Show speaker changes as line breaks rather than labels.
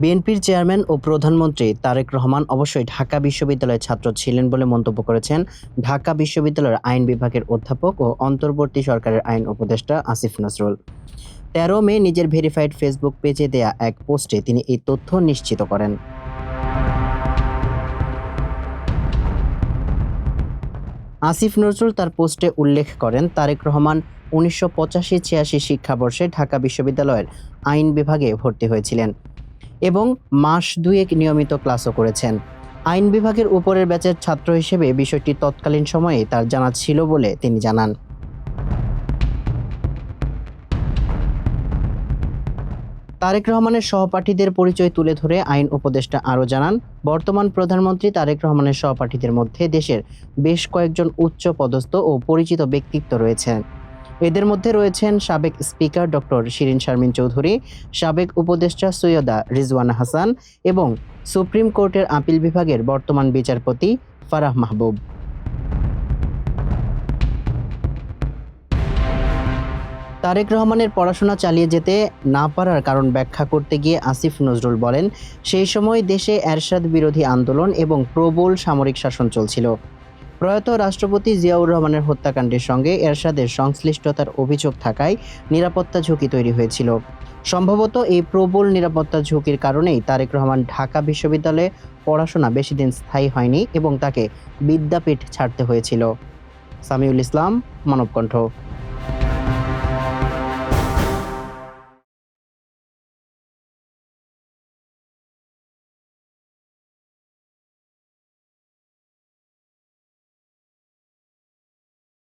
বিএনপির চেয়ারম্যান ও প্রধানমন্ত্রী তারেক রহমান অবশ্যই ঢাকা বিশ্ববিদ্যালয়ের ছাত্র ছিলেন বলে মন্তব্য করেছেন ঢাকা বিশ্ববিদ্যালয়ের আইন বিভাগের অধ্যাপক ও অন্তর্বর্তী সরকারের আইন উপদেষ্টা আসিফ নজরুল। ১৩ মে নিজের ভেরিফাইড ফেসবুক পেজে দেয়া এক পোস্টে তিনি এই তথ্য নিশ্চিত করেন। আসিফ নজরুল তার পোস্টে উল্লেখ করেন, তারেক রহমান ১৯৮৫-৮৬ শিক্ষাবর্ষে ঢাকা বিশ্ববিদ্যালয়ের আইন বিভাগে ভর্তি হয়েছিলেন এবং মাস দুয়েক নিয়মিত ক্লাসও করেছেন। আইন বিভাগের উপরের ব্যাচের ছাত্র হিসেবে বিষয়টি তৎকালীন সময়ে তার জানা ছিল বলে তিনি জানান। তারেক রহমানের সহপাঠীদের পরিচয় তুলে ধরে আইন উপদেষ্টা আরও জানান, বর্তমান প্রধানমন্ত্রী তারেক রহমানের সহপাঠীদের মধ্যে দেশের বেশ কয়েকজন উচ্চ পদস্থ ও পরিচিত ব্যক্তিত্ব রয়েছেন। এদের মধ্যে রয়েছেন সাবেক স্পিকার ডক্টর শিরীন শারমিন চৌধুরী, সাবেক উপদেষ্টা সৈয়দা রিজওয়ানা হাসান এবং সুপ্রিম কোর্টের আপিল বিভাগের বর্তমান বিচারপতি ফারাহ মাহবুব। তারেক রহমানের পড়াশোনা চালিয়ে যেতে না পারার কারণ ব্যাখ্যা করতে গিয়ে আসিফ নজরুল বলেন, সেই সময় দেশে এরশাদ বিরোধী আন্দোলন এবং প্রবল সামরিক শাসন চলছিল। প্রয়াত রাষ্ট্রপতি জিয়াউর রহমানের হত্যাকাণ্ডের সঙ্গে এরশাদের সংশ্লিষ্টতার অভিযোগ থাকায় নিরাপত্তা ঝুঁকি তৈরি হয়েছিল। সম্ভবত এই প্রবল নিরাপত্তা ঝুঁকির কারণেই তারেক রহমান ঢাকা বিশ্ববিদ্যালয়ে পড়াশোনা বেশি দিন স্থায়ী হয়নি এবং তাকে বিদ্যাপীঠ ছাড়তে হয়েছিল। সামিউল ইসলাম, মানবকণ্ঠ।